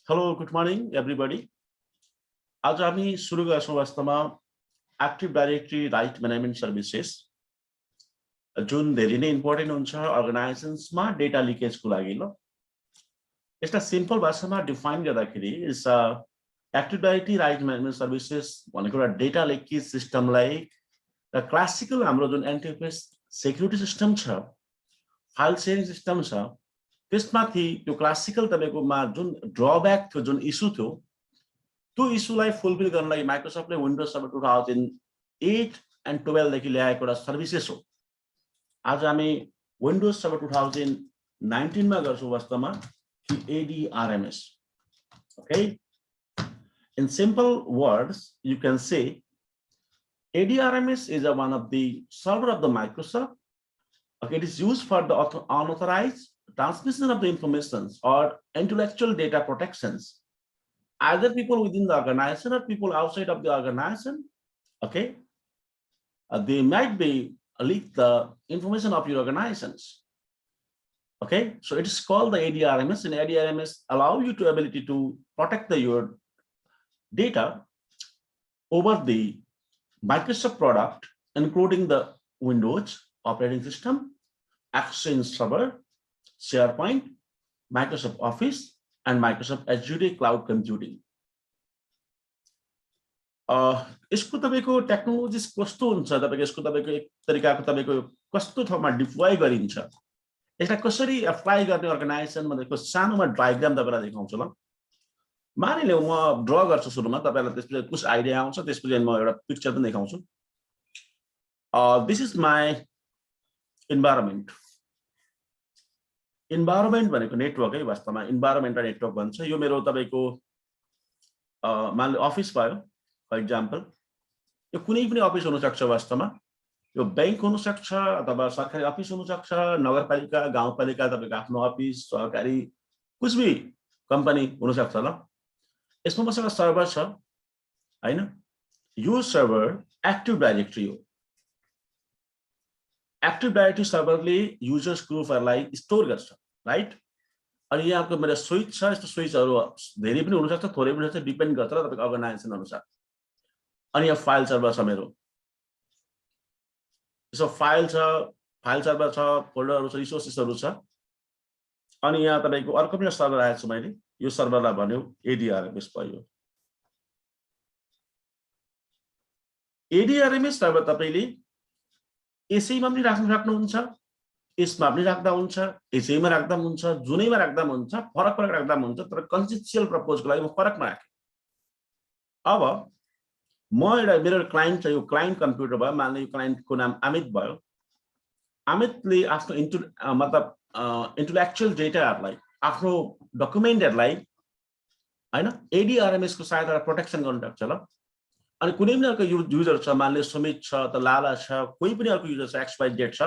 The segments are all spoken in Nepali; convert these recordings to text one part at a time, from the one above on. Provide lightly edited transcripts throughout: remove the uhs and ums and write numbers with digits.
Hello, good morning, everybody. आज हामी सुरु गर्छौं वास्तवमा active directory right management services जुन धेरै नै इम्पोर्टेन्ट हुन्छ अर्गनाइजेसन्समा डेटा लिकेजको लागि ल यसलाई सिम्पल भाषामा डिफाइन गर्दाखेरि is active directory right management services भनेको एउटा डेटा लिकेज सिस्टमलाई र क्लासिकल हाम्रो जुन एन्टरप्राइज सेक्युरिटी सिस्टम छ फाइल सेयरिङ सिस्टम छ त्यसमाथि त्यो क्लासिकल तपाईकोमा जुन ड्रब्याक थियो जुन इस्यु थियो त्यो इस्युलाई फुलफिल गर्न लागि माइक्रोसफ्टले विन्डोज सर्भर 2008 एन्ड 12 देखि ल्याएको एउटा सर्भिसेस हो। आज हामी विन्डोज सर्भर 2019 मा गर्छौं वास्तवमा ADRMS. Okay, in simple words you can say ADRMS is one of the server of the Microsoft. Okay, it is used for the unauthorized transmission of the information or intellectual data protections, either people within the organization or people outside of the organization. Okay, they might be leak the information of your organizations. Okay, so it is called the ADRMS, and ADRMS allow you to ability to protect your data over the Microsoft product, including the Windows operating system, Exchange Server, SharePoint, Microsoft Office, and Microsoft Azure Cloud Computing. यसको तपाईको टेक्नोलोजिस कस्तो हुन्छ तपाईको यसको तपाईको एक तरिकाको तपाईको कस्तो ठाउँमा डिप्लोय गरिन्छ यसलाई कसरी एप्लाई गर्ने अर्गनाइजेसन भनेको सानोमा डायग्राम तपाईलाई देखाउँछु ल। मानिलिउँ म ड्रा गर्छु सुरुमा तपाईलाई त्यसपछि कुछ आइडिया आउँछ त्यसपछि म एउटा पिक्चर पनि देखाउँछु। This is my environment. Environment भनेको नेटवर्क है वास्तवमा इन्भाइरोमेन्ट र नेटवर्क भन्छ। यो मेरो तपाईको मानिलिउँ अफिस भयो फर एक्जाम्पल। यो कुनै पनि अफिस हुन सक्छ वास्तवमा। यो बैंक हुन सक्छ अथवा सरकारी अफिस हुन सक्छ, नगरपालिका गाउँपालिका तपाईको आफ्नो अफिस सरकारी कुछ भी कम्पनी हुन सक्छ ल। यसमा मसँग सर्भर छ हैन। यो सर्भर एक्टिभ डाइरेक्टरी हो। एक्टिभ डाइरेक्टरी सर्भरले युजर्स ग्रुपहरुलाई स्टोर गर्छ राइट। अनि यहाँको मेरो स्विच छ। यस्तो स्विचहरु धेरै पनि हुन सक्छ थोरै पनि हुन्छ डिपेन्ड गर्छ तपाईको अर्गनाइजेसन अनुसार। अनि यहाँ फाइल सर्भर छ मेरो। यसो फाइल सर्भर छ, फोल्डरहरु छ, रिसोर्सेसहरु छ। अनि यहाँ तपाईको अर्को पनि सर्भर आएको छ मैले। यो सर्भरलाई भन्यो ADRMS भयो। ADRMS सर्भर तपाईले यसैमा पनि राख्न सक्नुहुन्छ, यसमा पनि राख्दा हुन्छ, यसैमा राख्दा हुन्छ, जुनैमा राख्दा हुन्छ, फरक राख्दा हुन्छ, तर कन्सिस्टेन्शियल पर्पजको लागि म फरकमा राखे। अब म एउटा मेरो क्लाइन्ट छ। यो क्लाइन्ट कम्प्युटर भयो। मान्नु यो क्लाइन्टको नाम अमित भयो। अमितले आफ्नो इन्टेलेक्चुअल डेटाहरुलाई आफ्नो डकुमेन्टहरुलाई हैन ADRMS को सहायताले प्रोटेक्सन गर्न सक्छ ल। अनि कुनै पनि अर्को युजर छ मान्नु सुमित छ त लाला छ कोही पनि अर्को युजर छ XYZ छ।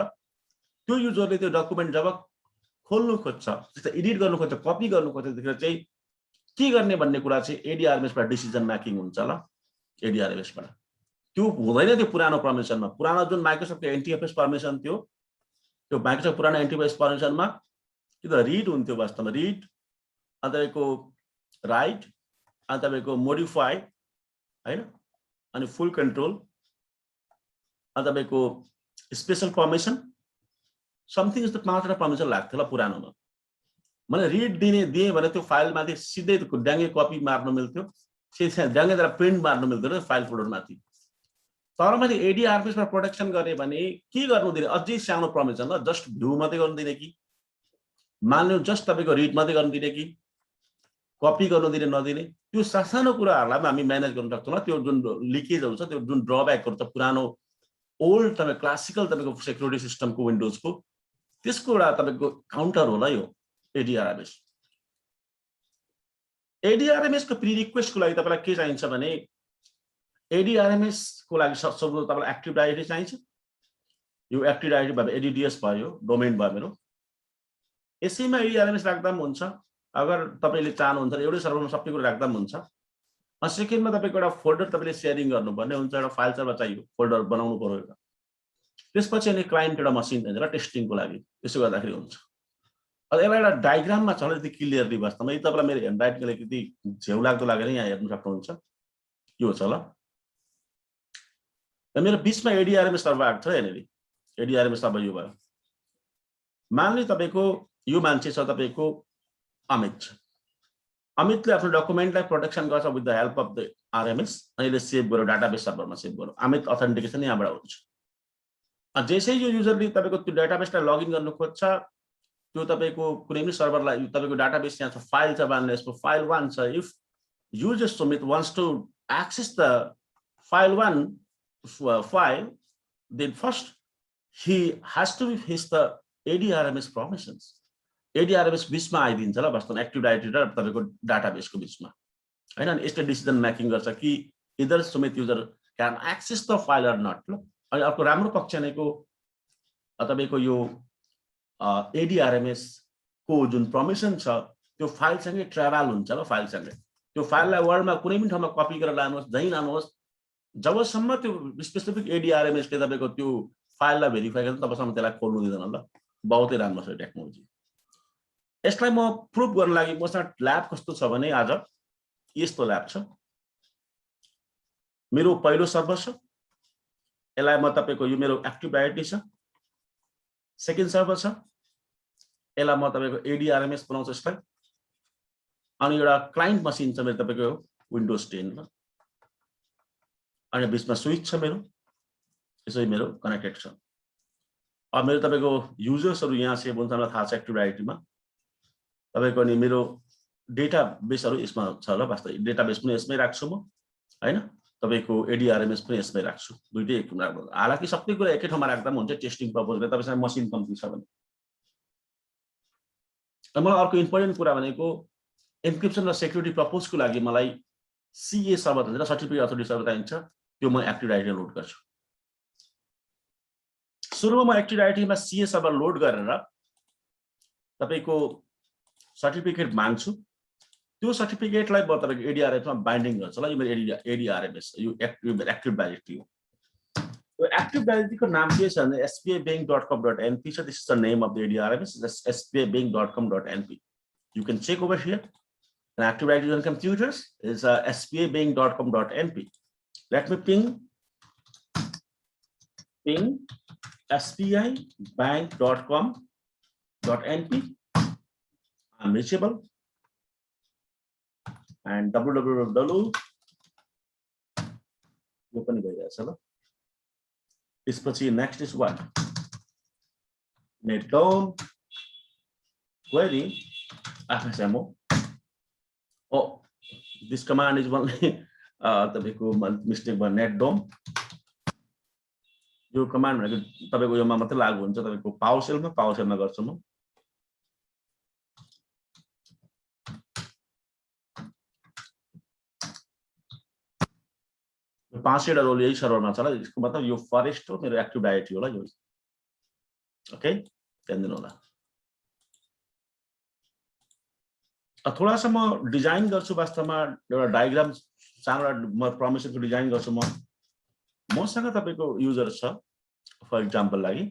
त्यो युजरले त्यो डकुमेन्ट जब खोल्नु खोज्छ त्यसलाई एडिट गर्नु खोज्छ कपी गर्नु खोज्छ त्यसले चाहिँ के गर्ने भन्ने कुरा चाहिँ ADRMS बाट डिसिजन मेकिङ हुन्छ ल। ADRMS बाट त्यो हुँदैन त्यो पुरानो परमिसनमा। पुरानो जुन माइक्रोसफ्टको एनटीएफएस परमिसन थियो त्यो माइक्रोसफ्ट पुरानो एनटीएफएस परमिसनमा त्यो त रिड हुन्थ्यो वास्तवमा। रिड अनि तपाईको राइट अनि तपाईको मोडिफाई हैन अनि फुल कन्ट्रोल अनि तपाईको स्पेशल परमिसन समथिङ जस्तो पाँचवटा परमिसन लाग्थ्यो ल पुरानोमा। मैले रिड दिए भने त्यो फाइलमाथि सिधै ड्याङ्गे कपी मार्न मिल्थ्यो, ड्याङ्गे द्वारा प्रिन्ट मार्न मिल्थ्यो फाइल फोल्डरमाथि। तर मैले ADRMS मा प्रोटेक्सन गरे भने के गर्नु दिने अझै सानो परमिसन ल। जस्ट भ्यू मात्रै गर्नु दिने कि मान्नु जस्ट तपाईको रिड मात्रै गर्नु दिने कि कपी गर्नु दिने नदिने त्यो सानो कुराहरुलाई हामी म्यानेज गर्न सक्छौं ल। त्यो जुन लिकेजहरु छ त्यो जुन ड्रब्याकहरु छ पुरानो ओल्ड तपाईको क्लासिकल तपाईको सेक्युरिटी सिस्टमको विन्डोजको त्यसको एउटा तपाईको काउन्टर होला यो ADRMS। ADRMS को प्री रिक्वेस्ट को लागि तपाईलाई के चाहिन्छ भने ADRMS को लागि सर्भर तपाईलाई एक्टिभ डाइरेक्टरी चाहिन्छ। यो एक्टिभ डाइरेक्टरी भयो ADDS भयो डोमेन भयो मेरो। यसैमा ADRMS राख्दा पनि हुन्छ अगर तपाईले चाहनुहुन्छ एउटै सर्भरमा सबै कुरा राख्दा पनि हुन्छ। अनि सेकेन्डमा तपाईको एउटा फोल्डर तपाईले शेयरिङ गर्नुपर्ने हुन्छ। एउटा फाइल सर्भर चाहियो फोल्डर बनाउनु पर्यो एउटा। त्यसपछि अनि क्लाइन्ट एउटा मसिन चाहिन्छ र टेस्टिङको लागि। त्यसो गर्दाखेरि हुन्छ। अब यसलाई एउटा डायग्राममा छ यति क्लियरली वास्तवमा यो तपाईलाई मेरो ह्यान्डराइटिङले यति झेउ लाग्दो लागेर यहाँ हेर्न सक्नुहुन्छ यो छ ल मेरो बीचमा एडीआरएमएस सर्भर आएको छ यहाँनिर एडीआरएमएस सर्भर यो भयो मान्नु तपाईको यो मान्छे छ तपाईको अमित छ अमितले आफ्नो डकुमेन्टलाई प्रोटेक्सन गर्छ with the help of the RMS अनि यसले सेभ गर्यो डाटाबेस सर्भरमा सेभ गर्यो अमित अथेन्टिकेसन यहाँबाट हुन्छ जसै यो युजरले तपाईको त्यो डाटाबेसलाई लगइन गर्न खोज्छ त्यो तपाईको कुनै पनि सर्भरलाई तपाईको डाटाबेस यहाँ छ फाइल छ भन्ने यसको फाइल 1 छ if user Sumit wants to access the file 1 file then first he has to fetch the ADRMS permissions ADRMS बिचमा आइदिन्छ ल वास्तवमा एक्टिभ डाइरेक्टरी र तपाईको डाटाबेसको बिचमा हैन अनि यसले डिसिजन मेकिङ गर्छ कि either Sumit user can access the file or not ल अनि अर्को राम्रो पक्ष भनेको तपाईको यो ADRMS को जुन पर्मिसन छ त्यो फाइल सँगै ट्राभल हुन्छ ल फाइल सँगै त्यो फाइललाई वर्ल्डमा कुनै पनि ठाउँमा कपी गरेर लानुहोस् जहीँ लानुहोस् जबसम्म त्यो स्पेसिफिक एडीआरएमएस ले तपाईको त्यो फाइललाई भेरिफाई गर्छ तबसम्म त्यसलाई खोल्नु दिदैन ल बहुतै राम्रो छ टेक्नोलोजी यसलाई म प्रुफ गर्न लागि मसँग ल्याब कस्तो छ भने आज यस्तो ल्याब छ मेरो पहिलो सर्भर छ यसलाई म तपाईको यो मेरो एक्टिभ डाइरेक्टरी छ सेकेन्ड सर्भर छ यसलाई म तपाईको एडीआरएमएस बनाउँछु यसलाई अनि एउटा क्लाइन्ट मसिन छ मेरो तपाईको विन्डोज 10 ल अनि बिचमा स्विच छ मेरो यसै मेरो कनेक्टेड छ अब मेरो तपाईको युजर्सहरु यहाँ सेभ हुन्छ मलाई थाहा छ एक्टिभ डाइरेक्टरीमा तपाईको अनि मेरो डेटाबेसहरु यसमा छ ल वास्तव डेटाबेस पनि यसमै राख्छु म हैन तपाईको एडीआरएमएस पनि यसमै राख्छु दुईटै एक ठाउँमा राख्नु हालाकि सबै कुरा एकै ठाउँमा राख्दा पनि हुन्छ टेस्टिङ पर्पजले तपाईसँग मसिन कम्ती छ भने अब मलाई अर्को इम्पोर्टेन्ट कुरा भनेको एन्क्रिप्सन र सेक्युरिटी पर्पजको लागि मलाई सीए सर्भर भन्छ सर्टिफिकेट अथोरिटी सर्भर चाहिन्छ त्यो म एक्टिभ डाइरेक्टरी लोड गर्छु सुरुमा म एक्टिभ डाइरेक्टरीमा सीए सर्भर लोड गरेर तपाईको सर्टिफिकेट माग्छु त्यो सर्टिफिकेटलाई म तपाईको एडीआरएमएस मा बाइन्डिङ गर्छ ल यो मेरो एडीआरएमएस यो एक्टिभ डाइरेक्टरी हो त्यो एक्टिभ डाइरेक्टरी को नाम के छ भने sbabank.com.np so this is the name of the ADRMS sbabank.com.np you can check over here an active directory on computers is sbabank.com.np let me ping sbibank.com.np I'm reachable and www open भइरहेछ ल त्यसपछि next is what netdom query fsmo oh this command is only तपाईको मिस्टेक भयो netdom यो कमान्ड भनेको तपाईको योमा मात्र लागु हुन्छ तपाईको पावरसेलमा गर्छु म यो 500 रोल यही सर्भरमा छ ल यसको मतलब यो फरेस्ट हो मेरो एक्टिभ डाइरेक्टरी होला यो ओके ध्यान दिनु होला थोड़ा सा म डिजाइन गर्छु वास्तवमा एउटा डायग्राम सानो म प्रमिसनको डिजाइन गर्छु मसँग तपाईको युजर छ फर एक्जाम्पल लागि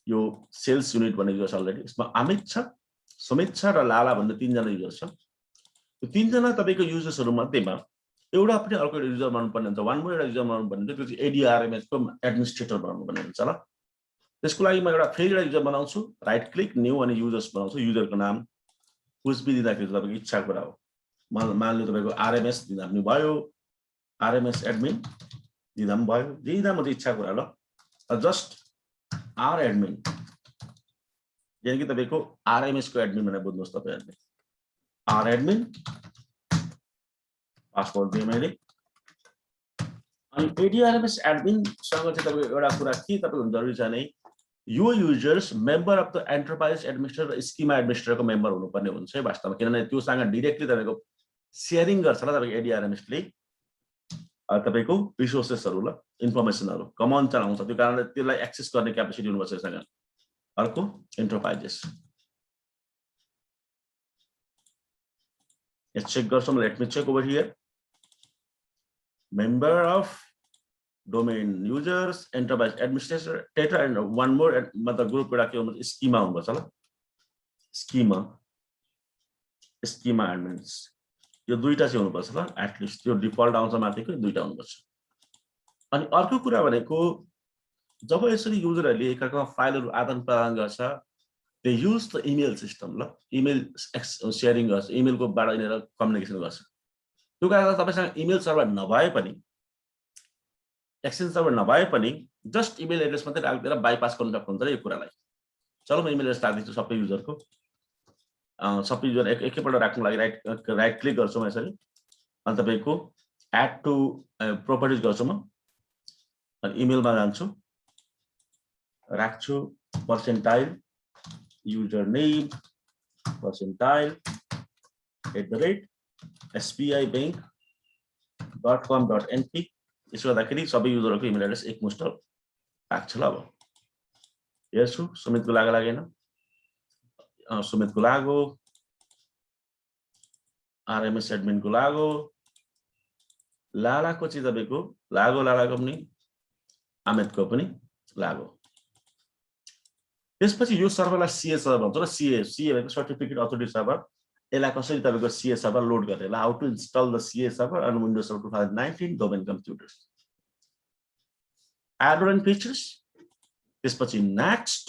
यो सेल्स युनिट भनेको छ अलरेडी यसमा अमित छ सुमित छ र लाला भन्ने तीन जना युजर छ यो तीन जना तपाईको युजर्सहरु मध्येमा एउटा पनि अर्को युजर बनाउनु पर्ने हुन्छ वान मोर एउटा युजर बनाउनु पर्ने हुन्छ त्यो चाहिँ एडीआरएमएस को एडमिनिस्ट्रेटर बनाउनु पर्ने हुन्छ ल त्यसको लागि म एउटा फेरि एउटा युजर बनाउँछु राइट क्लिक न्यू अनि युजर्स बनाउँछु युजरको नाम कुछ भी दिँदाखेरि तपाईको इच्छा कुरा हो मान लिनु तपाईको आरएमएस दिँदा पनि भयो आरएमएस एडमिन दिँदा पनि भयो दिँदा म इच्छा कुरा ल जस्ट आर एडमिन यानी कि तपाईको आरएमएस को एडमिन भनेर बुझ्नुस् तपाईहरुले आर एडमिन पासवर्ड दिए मैले अनि एडीआरएमएस एडमिन सँग चाहिँ तपाईको एउटा कुरा के तपाईको जरुरी छ नै यो users member of the enterprise administrator र स्कीमा एडमिनिस्ट्रेटरको मेम्बर हुनुपर्ने हुन्छ है वास्तवमा किनभने त्यो सँग डाइरेक्टली तपाईको शेयरिङ गर्छ ल तपाईको एडीआरएमएस ले तपाईको रिसोर्सेसहरु ल इन्फर्मेसनहरु कमान्ड चलाउँछ त्यो कारणले त्यसलाई एक्सेस गर्ने क्यापेसिटी हुनुपर्छ यससँग अर्को enterprises let's check some let me check over here member of domain users enterprise administrator and one more मतलब ग्रुप एउटा के हुन्छ स्कीमा हुनुपर्छ ल स्कीमा एडमिन्स यो दुईटा चाहिँ हुनुपर्छ ल एटलिस्ट त्यो डिफल्ट आउँछ माथिको दुईटा हुनुपर्छ अनि अर्को कुरा भनेको जब यसरी युजरहरूले एकअर्कामा फाइलहरू आदान प्रदान गर्छ they use the email system ल इमेल शेयरिङ गर्छ इमेलको बाट यिनीहरू कम्युनिकेसन गर्छ त्यो कारणले तपाईसँग इमेल सर्भर नभए पनि एक्सचेन्ज सर्भर नभए पनि जस्ट इमेल एड्रेस मात्रै राखिदिएर बाइपास गर्न सक्नुहुन्छ यो कुरालाई चलो म इमेल एड्रेस राख्दिन्छु सबै युजरको सबै युजर एकैपल्ट राख्नु लागि राइट क्लिक गर्छु म यसरी अनि तपाईको एड टु प्रोपर्टिज गर्छु म अनि इमेलमा जान्छु राख्छु percentile user name percentile @sbibank.com.np यसो गर्दाखेरि सबै युजरहरूको इमेल एड्रेस एकमुष्ट राख्छु ल अब हेर्छु सुमितको लागेन सुमितको लाग्यो आरएमएस एडमिनको लाग्यो लालाको चाहिँ तपाईको लालाको पनि अमितको पनि लाग्यो त्यसपछि यो सर्भरलाई सीए सर्भर भन्छ र सीए भनेको सर्टिफिकेट अथोरिटी सर्भर यसलाई कसरी तपाईको सीए सर्भर लोड गर्ने ल how to install the CA server on Windows server 2019 domain computers add and features त्यसपछि नेक्स्ट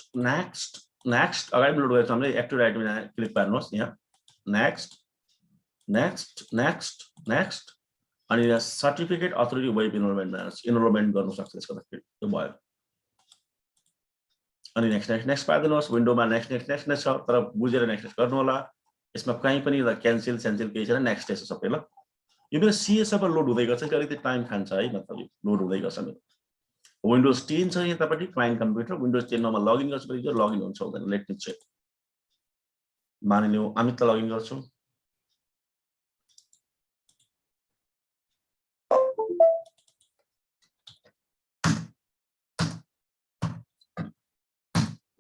अगाडि लोड गरेको हामीले एक्टिभ राइटमा क्लिक पार्नुहोस् यहाँ नेक्स्ट अनि यहाँ सर्टिफिकेट अथोरिटी वेब इनरोलमेन्ट गर्नु सक्छ त्यसको त्यो भयो अनि नेक्स्ट पार्दिनुहोस् विन्डोमा नेक्स्ट छ तर बुझेर नेक्स्ट गर्नु होला यसमा कहीँ पनि क्यान्सल केही छैन नेक्स्ट छ सबै ल यो मेरो सीए सर्भर लोड हुँदै गर्छ अलिकति टाइम खान्छ है मतलब लोड हुँदै गर्छ मेरो विन्डोज 10 छ यतापट्टि क्लाइन्ट कम्प्युटर विन्डोज 10 मा लगइन गर्छु भने लगइन हुन्छ हुँदैन लेट मी चेक मानिलियो अमित लगइन गर्छु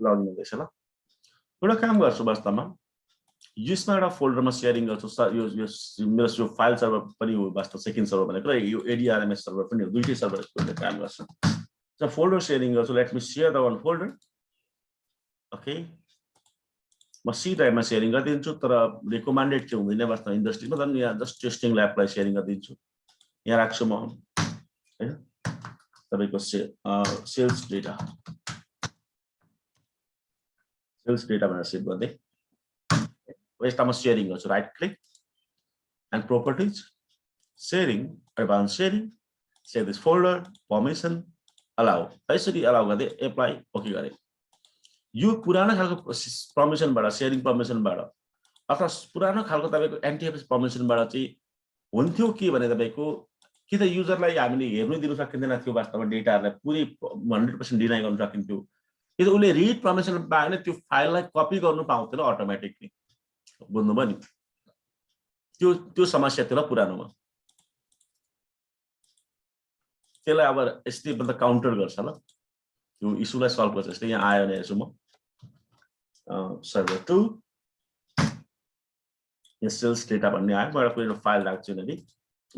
लगइन हुँदैछ ल एउटा काम गर्छु वास्तवमा यसमा एउटा फोल्डरमा शेयरिङ गर्छु यो मेरो यो फाइल सर्भर पनि हो वास्तव सेकेन्ड सर्भर भनेको यो एडीआरएमएस सर्भर पनि हो दुईटै सर्भरले काम गर्छ So folder sharing also let me share the one folder okay म सिधा शेयरिङ गरिदिन्छु तर रिकमेन्डेड चाहिँ हुँदैन वास्तवमा इन्डस्ट्रीमा त यहाँ जस्ट टेस्टिङ ल्याबलाई शेयरिङ गरिदिन्छु यहाँ राख्छु म हैन तपाईको सेल्स डेटा भनेर सेभ गर्दै वेस्टमा शेयरिङ गर्छु right click and properties sharing advance sharing save this folder permission allow यसरी अलाउ गर्दै एप्लाई ओके गरे यो पुरानो खालको परमिसनबाट शेयरिङ परमिसनबाट अथवा पुरानो खालको तपाईको एनटीएफएस परमिसनबाट चाहिँ हुन्थ्यो के भने तपाईको कि त युजरलाई हामीले हेर्नु दिनु सकिँदैन थियो वास्तवमा डेटाहरुलाई पुरै 100% डिनाइ गर्न सकिन्थ्यो कि त उले रिड परमिसन पाएन त्यो फाइललाई कपी गर्न पाउँथ्यो अटोमेटिकली बुझ्नुभयो नि त्यो समस्या थियो ल पुरानोमा त्यसलाई अब यस्तै भन्दा काउन्टर गर्छ ल यो इशुलाई सल्भ गर्छ जस्तै यहाँ आयो भने हेर्छु म सर्भर 2 यहाँ सेल्स डेटा भन्ने आयो म एउटा फाइल राख्छु नि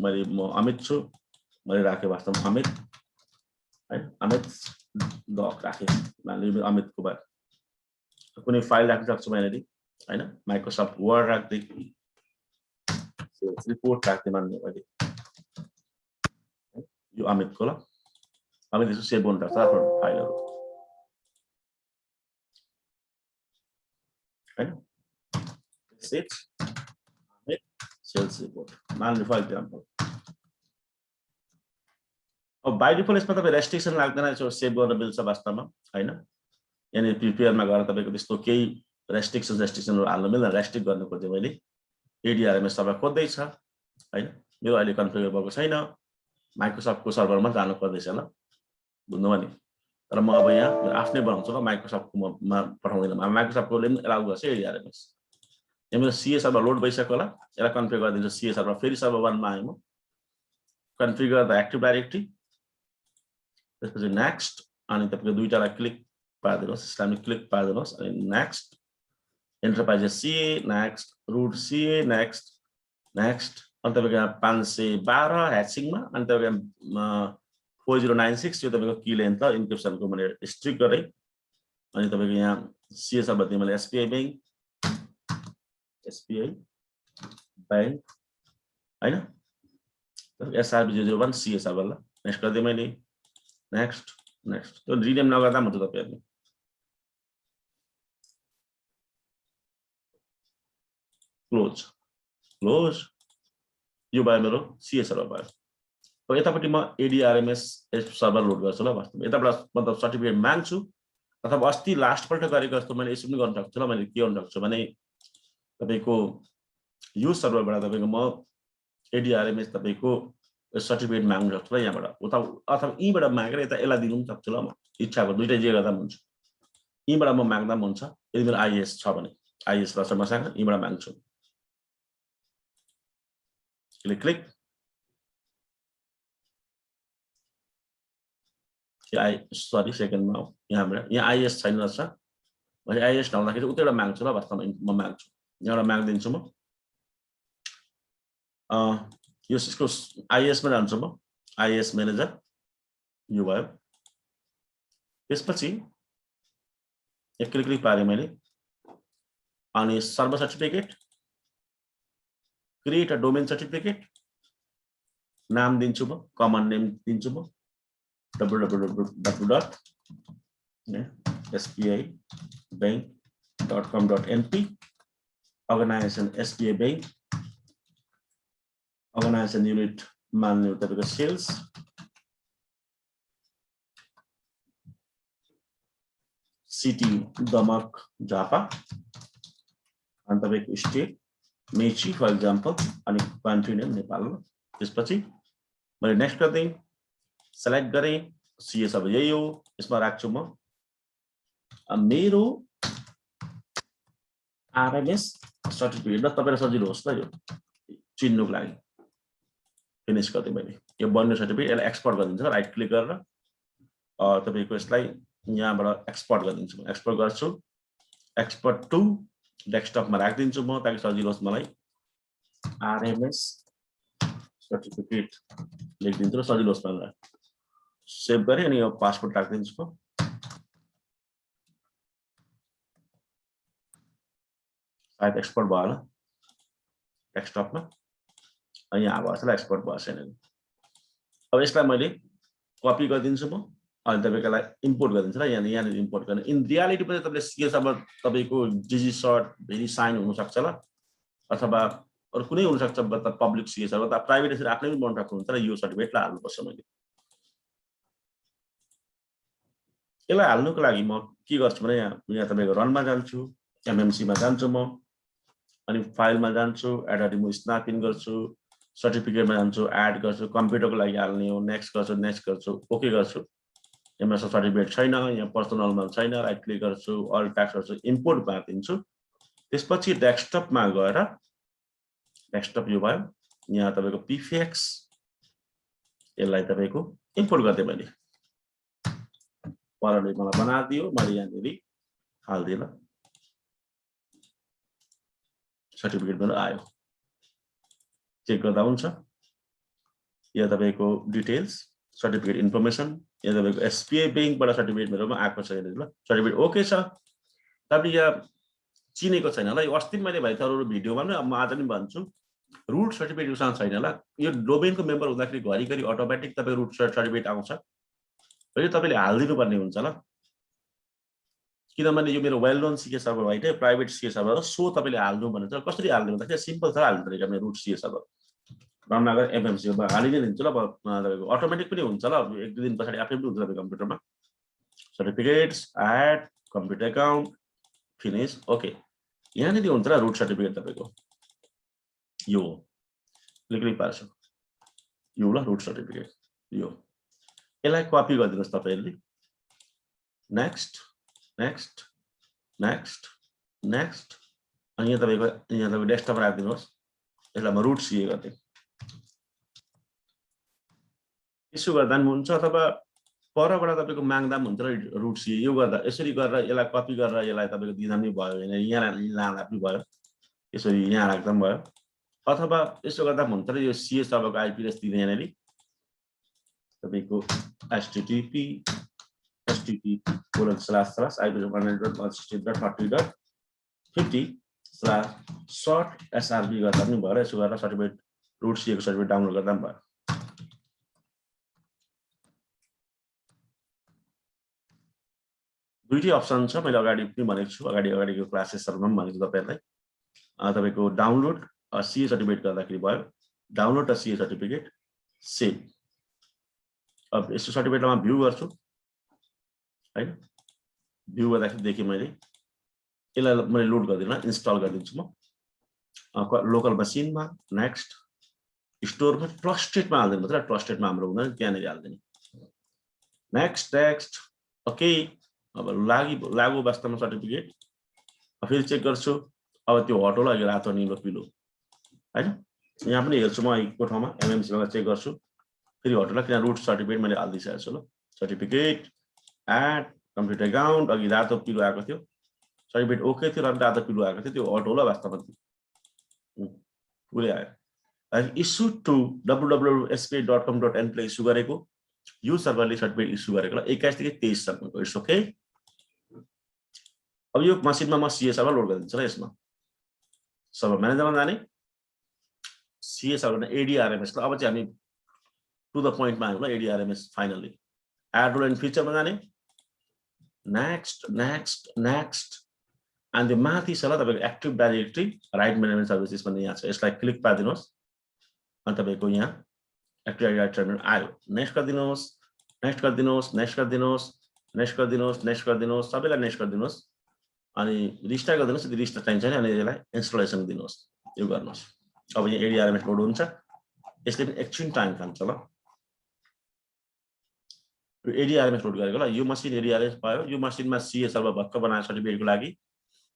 मैले म अमित छु मैले राखे वास्तवमा अमित हैन अमित डक राखे मानिलिनु अमितको बाद कुनै फाइल राख्न सक्छु मैले हैन माइक्रोसफ्ट वर्ड राख्दै सेल्स रिपोर्ट राख्दै मान्नु मैले यो अमितको ल अमित यसो सेभ गर्न सक्छ आफ्नो फाइलहरु हैन सेट अमित सेल्स रिपोर्ट मान्नु फर एक्जाम्पल अब बाइ डिफल्ट यसमा तपाईं रेस्ट्रिक्सन लाग्दैन यसो सेभ गर्न मिल्छ वास्तवमा हैन यानी प्रिपेयरमा गएर तपाईको त्यस्तो केही रेस्ट्रिक्सनहरु हाल्न मिल्दैन रेस्ट्रिक्ट गर्न खोजे मैले एडीआरएमएस सर्भर खोज्दै छ हैन मेरो अहिले कन्फिगर भएको छैन माइक्रोसफ्ट को सर्भरमा जानु पर्दैछ ल बुझ्नुभयो नि तर म अब यहाँ आफ्नै बनाउँछु ल माइक्रोसफ्ट को मा पठाउँदैन माइक्रोसफ्ट कोले पनि एलाउ गर्छ एडीआरएमएस यहाँ मेरो सीए सर्भर लोड भइसक्यो होला यसलाई कन्फिगर गरिदिन्छु सीए सर्भर फेरि सर्भर 1 मा आएँ म कन्फिगर द एक्टिभ डाइरेक्टरी त्यसपछि नेक्स्ट अनि तपाईको दुईटालाई क्लिक पार्दिनुहोस् सिस्टममा क्लिक पार्दिनुहोस् अनि next enterprise CA next root CA next अनि तपाईको यहाँ 512 ह्याचिङमा अनि तपाईको 4096 यो तपाईको की लेन्थ इन्क्रिप्सनको मैले स्ट्रिक गरे अनि तपाईको यहाँ सीए सर्भर दिए मैले एसबीआई बैंक SBI बैंक हैन SRB 001 CA सर्भर ल नेक्स्ट गर्दै मैले नेक्स्ट त्यो रिनेम नगर्दा हुन्छ तपाईहरुले क्लोज यो भयो मेरो CA सर्भर भयो अब यतापट्टि म ADRMS सर्भर लोड गर्छु ल वास्तवमा यताबाट मतलब सर्टिफिकेट माग्छु अथवा अस्ति लास्ट पल्ट गरेको जस्तो मैले यसो पनि गर्न सक्छु ल मैले के गर्न सक्छु भने तपाईको यो सर्भरबाट तपाईको म ADRMS तपाईको सर्टिफिकेट माग्न सक्छु ल यहाँबाट अथवा यीबाट मागेर यता यसलाई दिनु पनि सक्छु ल म इच्छाको दुईटै जे गर्दा पनि हुन्छ यीबाट म माग्दा पनि हुन्छ यदि मेरो IAS छ भने IAS रहेछ मसँग यीबाट माग्छु क्लिक सरी सेकेन्डमा यहाँ IAS छैन रहेछ मैले IAS नहुँदाखेरि उतैबाट माग्छु ल वास्तवमा म माग्छु यहाँबाट माग्दिन्छु म यसको IAS मा जान्छु म IAS म्यानेजर यो भयो त्यसपछि एक क्लिक पारे मैले अनि server certificate create a domain certificate नाम दिन्छु म कमन नेम दिन्छु म www.sbibank.com.np organization SBI Bank organization unit मान्नु तपाईको सेल्स सिटी दमक झापा अनि तपाईको स्टेट मेची फर एक्जाम्पल अनि कन्ट्री नेम नेपाल त्यसपछि मैले नेक्स्ट गर्दै सेलेक्ट गरे CA सब यही हो यसमा राख्छु म मेरो RMS सर्टिफिकेट ल तपाईलाई सजिलो होस् ल यो चिन्नुको लागि फिनिश गर्दै मैले यो बन्ने सर्टिफिकेट यसलाई एक्सपोर्ट गरिदिन्छु राइट क्लिक गरेर तपाईको यसलाई यहाँबाट एक्सपोर्ट गरिदिन्छु म एक्सपोर्ट गर्छु एक्सपोर्ट टु डेस्कटपमा राख्दिन्छु म ताकि सजिलो होस् मलाई RMS सर्टिफिकेट लेखिदिन्छु र सजिलो होस् मलाई सेभ गरे अनि यो पासवर्ड राख्दिन्छु म सायद एक्सपोर्ट भयो होला डेस्कटपमा अनि यहाँ भयो होला एक्सपोर्ट भयो छैन अब यसलाई मैले कपी गरिदिन्छु म अनि तपाईलाई इम्पोर्ट गरिदिन्छु ल यहाँ इम्पोर्ट गर्ने इन रियालिटी पनि तपाईले CA सर्भर तपाईको डिजी सर्ट भेरी साइन हुन सक्छ ल अथवा अरु कुनै हुन सक्छ मतलब पब्लिक CA सर्भर त प्राइभेट यसरी आफ्नै पनि बनाउन सक्नुहुन्छ र यो सर्टिफिकेट ला हाल्नु पर्छ मैले यसलाई हाल्नुको लागि म के गर्छु भने यहाँ तपाईको रनमा जान्छु MMC मा जान्छु म अनि फाइलमा जान्छु एड रिमुभ स्न्याप इन गर्छु सर्टिफिकेटमा जान्छु एड गर्छु कम्प्युटरको लागि हाल्ने हो नेक्स्ट गर्छु ओके गर्छु यसमा सर्टिफिकेट छैन यहाँ पर्सनलमा छैन राइट क्लिक गर्छु अल ट्याक्स गर्छु इम्पोर्ट मार्दिन्छु त्यसपछि डेस्कटपमा गएर डेस्कटप यो भयो यहाँ तपाईको PFX यसलाई तपाईको इम्पोर्ट गर्दै मैले परले मलाई बनादियो मैले यहाँनेरि हाल्दिए ल सर्टिफिकेट मेरो आयो चेक गर्दा हुन्छ यहाँ तपाईको डिटेल्स सर्टिफिकेट इन्फर्मेसन यहाँ तपाईको SBI बैंकबाट सर्टिफिकेट मेरोमा आएको छ हेर्नु ल सर्टिफिकेट ओके छ तपाईले यहाँ चिनेको छैन ल यो अस्ति मैले भाइहरुको भिडियोमा पनि म आज पनि भन्छु रुट सर्टिफिकेट उसँग छैन ल यो डोमेनको मेम्बर हुँदाखेरि घरिघरि अटोमेटिक तपाईको रुट सर्टिफिकेट आउँछ यो तपाईले हाल्दिनु पर्ने हुन्छ ल किनभने यो मेरो वेल नोन CA सर्भर होइन प्राइभेट CA सर्भर हो सो तपाईले हाल्नु भनेर कसरी हाल्नु भन्दाखेरि सिम्पल छ हाल्नु तरिका मेरो रुट CA सर्भर रनगर MMC मा हालिनै दिन्छु ल तपाईको अटोमेटिक पनि हुन्छ ल एक दुई दिन पछाडी आफै पनि हुन्छ तपाईको कम्प्युटरमा certificates add computer account finish okay यहाँ नि हुन्छ ल रुट सर्टिफिकेट तपाईको यो क्लिक पार्छ यो ल रुट सर्टिफिकेट यो यसलाई कपी गरिदिनुस् तपाईहरुले नेक्स्ट अनि यहाँ तपाईको डेस्कटप राख्दिनुस् यसलाई म रुट CA गर्दै यसो गर्दा पनि हुन्छ अथवा परबाट तपाईको माग्दा पनि हुन्छ रुट CA यो गर्दा यसरी गरेर यसलाई कपी गरेर यसलाई तपाईको दिँदा पनि भयो हैन यहाँ लाँदा पनि भयो यसरी यहाँ राख्दा पनि भयो अथवा यसो गर्दा पनि हुन्छ र यो CA सर्भरको IP एड्रेस दिँदैन नि तपाईको http://ip.160.160.30.50 सर्ट SRB गर्दा पनि भयो, यसो गरेर सर्टिफिकेट रुट सी को सर्टिफिकेट डाउनलोड गर्दा पनि भयो। दुईटै अप्सन छ, मैले अगाडि पनि भनेको छु, अगाडिको क्लासेसहरुमा पनि भनेको छु तपाईहरुलाई। तपाईको डाउनलोड सीए सर्टिफिकेट गर्दाखेरि भयो, download a CA certificate save. अब यसको सर्टिफिकेटमा भ्यू गर्छु हैन, भ्यू गर्दाखेरि देखेँ मैले, यसलाई मैले लोड गर्दिन, इन्स्टल गरिदिन्छु म लोकल मसिनमा। नेक्स्ट स्टोरमा ट्रस्टेडमा हाल्दिनु मात्र, ट्रस्टेडमा हाम्रो हुँदैन, त्यहाँनेरि हाल्दिनु। Next okay. अब लागु वास्तवमा सर्टिफिकेट फेरि चेक गर्छु। अब त्यो हटोला यो रातो निलो पिलो हैन, यहाँ पनि हेर्छु म यो ठाउँमा एमएमसी मा चेक गर्छु, फेरि हटोला किन रुट सर्टिफिकेट मैले हाल्दिसकेको छु। ल सर्टिफिकेट एड कम्प्युटर अकाउन्ट, अघि रातो पिलो आएको थियो, सर्टिफिकेट ओके थियो, रातो पिलो आएको थियो, त्यो हटोला वास्तवमा पुरै आयो। इस्यु टु www.sbi.com.in ले इस्यु गरेको यो सर्भरले सर्टिफिकेट इस्यु गरेको ल 21 देखि 23 सम्मको। It's okay. अब यो मसिनमा म सीए सर्भर लोड गरिदिन्छु ल। यसमा सर्भर म्यानेजरमा जाने, सीए सर्भरमा ADRMS ल। अब चाहिँ हामी टु द पोइन्टमा आयौँ ल। ADRMS finally add role and फिचरमा जाने, नेक्स्ट अनि त्यो माथि छ ल तपाईको active directory right management services भन्ने यहाँ छ, यसलाई क्लिक पार्दिनुहोस् अनि तपाईको यहाँ एक्टिभ डाइरेक्टरी आयो। नेक्स्ट गरिदिनुहोस्, सबैलाई नेक्स्ट गरिदिनुहोस् अनि रिस्टार्ट गरिदिनुहोस्। यदि रिस्टार्ट चाहिन्छ भने अनि यसलाई इन्स्टलेसन दिनुहोस्, यो गर्नुहोस्। अब यहाँ ADRMS लोड हुन्छ, यसले पनि एकछिन टाइम खान्छ ल। यो ADRMS लोड गरेको ल, यो मसिन ADRMS भयो। यो मसिनमा सीए सर्भर भक्क बनाएको सर्टिफिकेटको लागि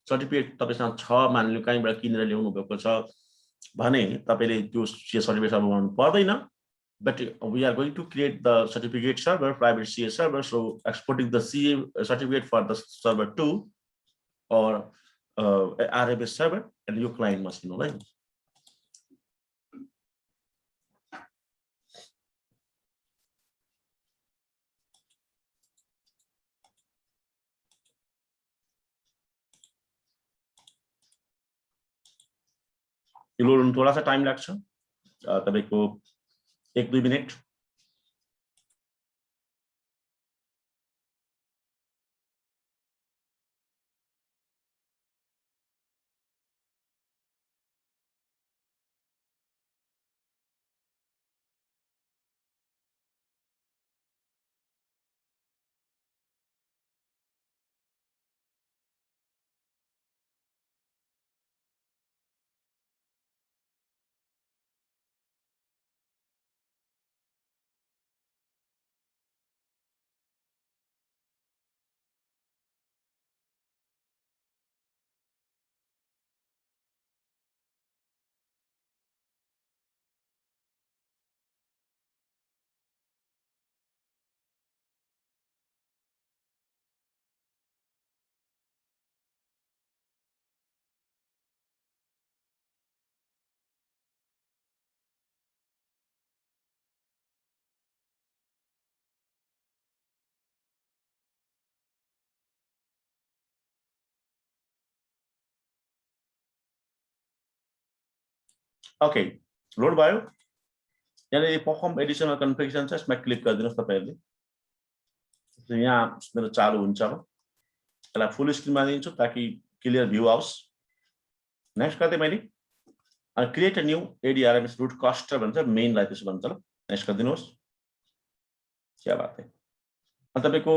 सर्टिफिकेट तपाईसँग छ, मानिलिनु कहीँबाट किनेर ल्याउनु भएको छ भने तपाईले त्यो सीए सर्टिफिकेट सर्भर बनाउनु पर्दैन। But we are going to create the certificate server, private CA server. So exporting the CA certificate for the server 2 or RMS server, and your client must know, right? यो लोड हुन थोड़ा सा टाइम लाग्छ, तपाईको 1-2 मिनेट। ओके, लोड भयो। यहाँ परफर्म एडिशनल कन्फिगरेसन छ, यसमा क्लिक गरिदिनुहोस् तपाईहरुले। यहाँ मेरो चालु हुन्छ। अब यसलाई फुल स्क्रिनमा दिन्छु ताकि क्लियर भ्यू आओस्। नेक्स्ट गर्दै मैले अनि create a new ADRMS root cluster भन्छ, मेनलाई त्यसो भन्छ ल। नेक्स्ट गरिदिनुहोस्। क्या बात है। अनि तपाईको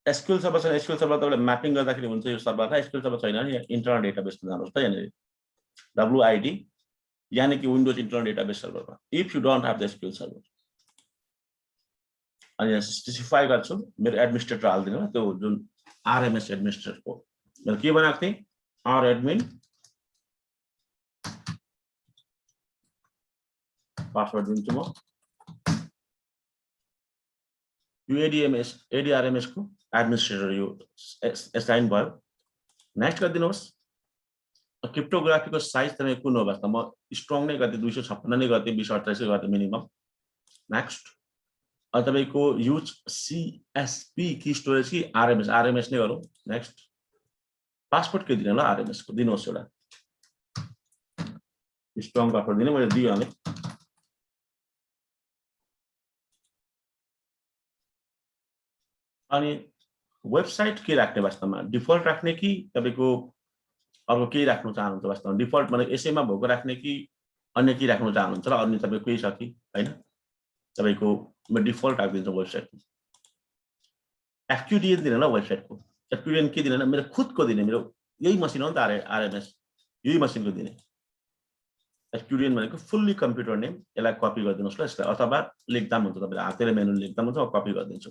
एसक्यूएल सर्भर छ, एसक्यूएल सर्भर तपाईले म्यापिङ गर्दाखेरि हुन्छ यो सर्भरलाई। एसक्यूएल सर्भर छैन भने इन्टरनल डेटाबेसमा जानुहोस् त। यहाँ WID यानी कि विन्डोज इन्टरनल डेटाबेस सर्भरमा। If you don't have the SQL server अनि यहाँ स्पेसिफाई गर्छु मेरो एडमिनिस्ट्रेटर हाल्दिनु, त्यो जुन RMS एडमिनिस्ट्रेटरको मैले के बनाएको थिएँ, admin पासवर्ड दिन्छु म। यो ADRMS को एडमिनिस्ट्रेटर यो एसाइन भयो। नेक्स्ट गरिदिनुहोस्। क्रिप्टोग्राफी को साइज तपाईको कुन हो भन्छ, म स्ट्रङ नै गर्दै 256 नै गर्दै 2028 गर्दै मिनिमम। नेक्स्ट अब तपाईको युज CSP की स्टोरेज की RMS नै गरौँ। नेक्स्ट पासपोर्ट के दिनु ल, RMS को दिनुहोस् एउटा। स्ट्रङ पासवर्ड दिने मैले दिइहालेँ। अनि वेबसाइट के राख्ने वास्तवमा डिफल्ट राख्ने कि तपाईको अर्को केही राख्नु चाहनुहुन्छ वास्तवमा डिफल्ट भने यसैमा भएको राख्ने कि अन्य के राख्नु चाहनुहुन्छ र अन्य तपाईको केही छ कि हैन तपाईको म डिफल्ट राख्दिन्छु वेबसाइट एफक्यूडीएन दिने ल वेबसाइटको एफक्यूडीएन के दिने मेरो खुदको दिने मेरो यही मसिन हो नि त आरएमएस यही मसिनको दिने एफक्यूडीएन भनेको फुल्ली कम्प्युटर नेम यसलाई कपी गरिदिनुस् ल यसलाई अथवा लेख्दा पनि हुन्छ तपाईले हातले म्यानुअल लेख्दा पनि हुन्छ कपी गरिदिन्छु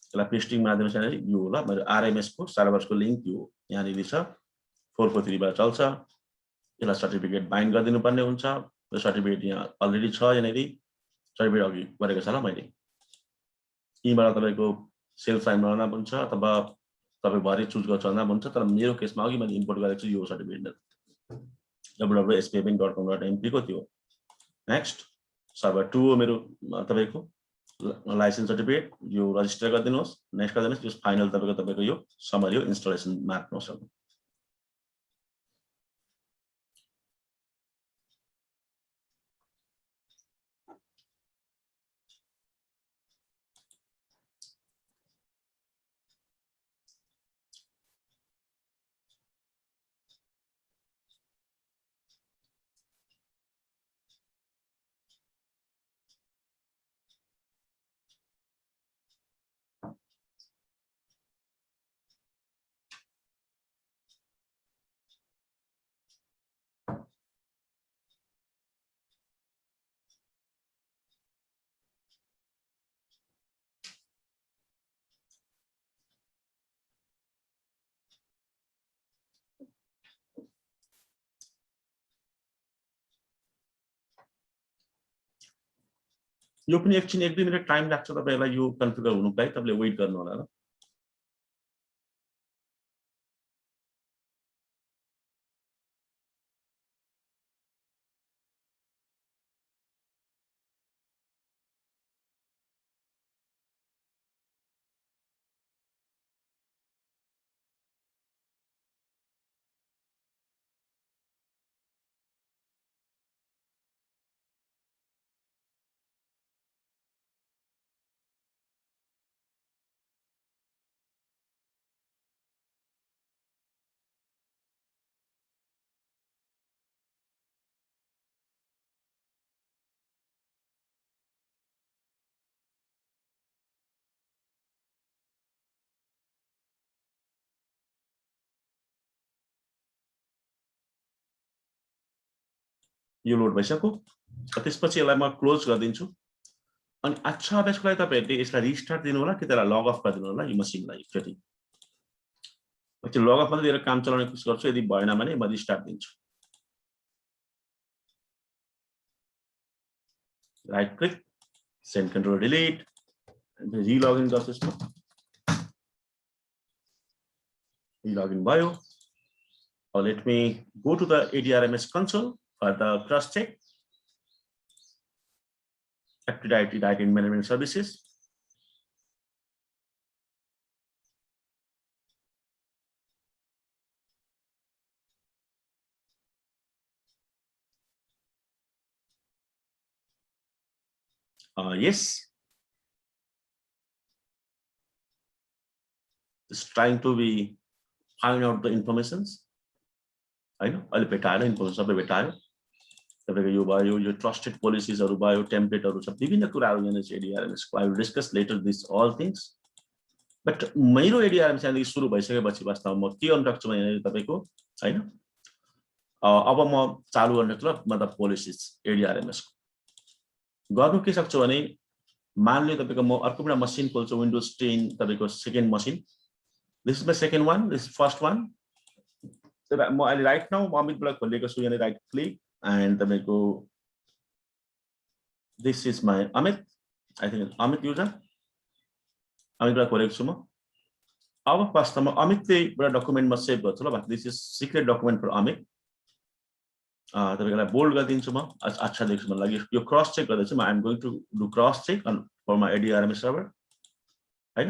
यसलाई पेस्टिङ माध्यम चाहिँ यो हो ल मेरो आरएमएस को सर्भर्सको लिंक यो यहाँनिर छ 443 बाट चल्छ यसलाई सर्टिफिकेट बाइन्ड गरिदिनु पर्ने हुन्छ यो सर्टिफिकेट यहाँ अलरेडी छ यहाँनिर सर्टिफिकेट अघि गरेको छ ल मैले यहीँबाट तपाईको सेल्फ साइन बनाउन हुन्छ अथवा तपाई भरे चुज गर्छ भन्दा हुन्छ तर मेरो केसमा अघि मैले इम्पोर्ट गरेको छु यो सर्टिफिकेट www.spaving.com.mp को थियो नेक्स्ट सर्भर 2 हो मेरो तपाईको लाइसेन्स सर्टिफिकेट यो रजिस्टर गरिदिनुहोस् नेक्स्ट गरिदिनुहोस् यो फाइनल तपाईको यो समरी हो इन्स्टलेसन मार्क्नुहोस् यो पनि एकछिन 1-2 मिनेट टाइम लाग्छ तपाईलाई यो कन्फिगर हुनुको लागि तपाईले वेट गर्नु होला ल यो लोड भइसक्यो त्यसपछि यसलाई म क्लोज गरिदिन्छु अनि अच्छा अभ्यासको लागि तपाईहरुले यसलाई रिस्टार्ट दिनु होला कि त्यसलाई लग अफ गरिदिनु होला यो मसिनलाई एकचोटी पछि लग अफ दिएर काम चलाउने कोसिस गर्छु यदि भएन भने म रिस्टार्ट दिन्छु right click send control delete relogin गर्छु यसमा रिलगिन भयो let me go to the ADRMS console for the cross check Active Directory Management Services. Yes, just trying to be find out the informations. I know अहिले भेटाएर इन्फर्मेसन सबै भेटायो तपाईको यो भयो यो ट्रस्टेड पोलिसीजहरु भयो टेम्पलेटहरु छ विभिन्न कुराहरु यहाँ छ एडीआरएमएस को I will discuss later this all things but मेरो एडीआरएमएस चाहिँ सुरु भइसकेपछि वास्तवमा म के गर्न सक्छु भने तपाईको हैन अब म चालु गर्ने मतलब पोलिसीज एडीआरएमएस को गर्नु के सक्छु भने मानले तपाईको म अर्को एउटा मसिन खोल्छु विन्डोज 10 तपाईको second machine this is my second one this first one म अहिले राइट नाउ अमितबाट खोलेको छु यहाँ राइट क्लिक and तपाईको this is my Amit I think Amit user अमितबाट खोलेको छु म अब वास्तवमा अमितले एउटा डकुमेन्टमा सेभ गर्छु ल this is secret document for Amit तपाईलाई बोल्ड गरिदिन्छु म अच्छा देख्छु मलाई लागि यो क्रस चेक गर्दै छु म I am going to do cross check for my ADRMS server हैन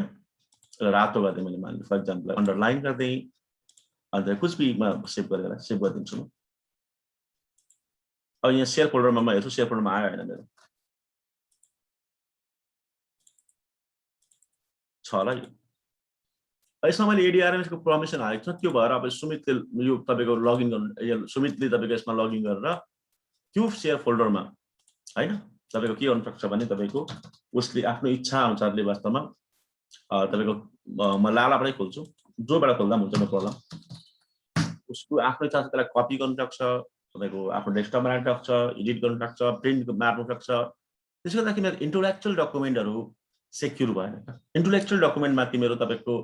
रातो गर्दै मैले मान फर एक्जाम्पल अन्डरलाइन गर्दै अन्त कुछ भी म सेभ गरिदिन्छु म अब यहाँ शेयर फोल्डरमा म हेर्छु, शेयर फोल्डरमा आयो हैन मेरो छ होला यो। यसमा मैले एडीआरएमएस को पर्मिसन हालेको छु, त्यो भएर अब सुमितले यो तपाईको लगइन गर्नु, सुमितले तपाईको यसमा लगइन गरेर त्यो शेयर फोल्डरमा हैन तपाईको के गर्नु सक्छ भने तपाईको उसले आफ्नो इच्छा अनुसारले वास्तवमा तपाईको म लालाबाटै खोल्छु, जोबाट खोल्दा पनि हुन्छ, नो प्रब्लम। उसको आफ्नो इच्छा छ, त्यसलाई कपी गर्नु सक्छ, तपाईको आफ्नो डेस्कटपमा राख्न सक्छ, एडिट गर्नु सक्छ, प्रिन्ट मार्नु सक्छ। त्यसले गर्दा तिम्रो इन्टेलेक्चुअल डकुमेन्टहरु सेक्युर भएन। इन्टेलेक्चुअल डकुमेन्टमा तिम्रो तपाईको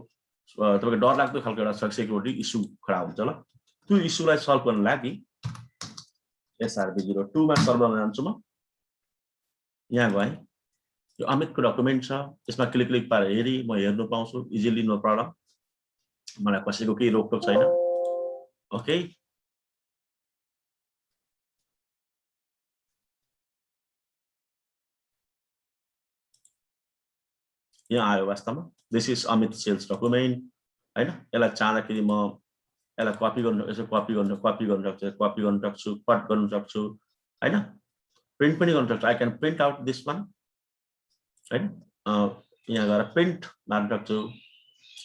डरलाग्दो खालको एउटा सेक्युरिटी इस्यु खडा हुन्छ ल। त्यो इस्युलाई सल्भ गर्न लागि SRB02 मा सर्भरमा जान्छु म। यहाँ गए, यो अमितको डकुमेन्ट छ, यसमा क्लिक पारेर हेरी म हेर्न पाउँछु इजिली, नो प्रब्लम। मलाई कसैको केही रोकटोक छैन। ओके, यहाँ आयो वास्तवमा। This is Amit sales document हैन। यसलाई चाहँदाखेरि म यसलाई कपी गर्नु, यसो कपी गर्न सक्छु, कट गर्न सक्छु हैन, प्रिन्ट पनि गर्न सक्छु। I can print out this one हैन। यहाँ गएर प्रिन्ट मार्न सक्छु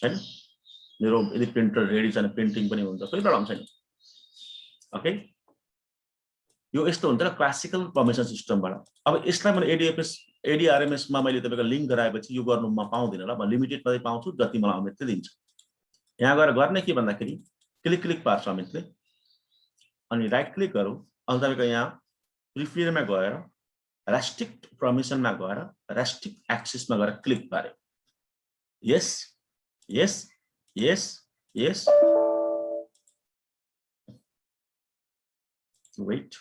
हैन। मेरो यदि प्रिन्टर रेडी छैन प्रिन्टिङ पनि हुन्छ, कोही प्रब्लम छैन। ओके, यो यस्तो हुन्छ र क्लासिकल पर्मिसन सिस्टमबाट। अब यसलाई मैले एडीआरएमएस मा मैले तपाईको लिंक गराएपछि यो गर्नु म पाउँदिन ल, म लिमिटेड मात्रै पाउँछु जति मलाई अमितले दिन्छ। यहाँ गएर गर्ने के भन्दाखेरि क्लिक पार्छ अमितले, अनि राइट क्लिक गरौँ, अनि तपाईको यहाँ प्रिफियरमा गएर रेस्ट्रिक्ट पर्मिसनमा गएर रेस्ट्रिक्ट एक्सेसमा गएर क्लिक पार्यो। यस यस यस यस, वेट,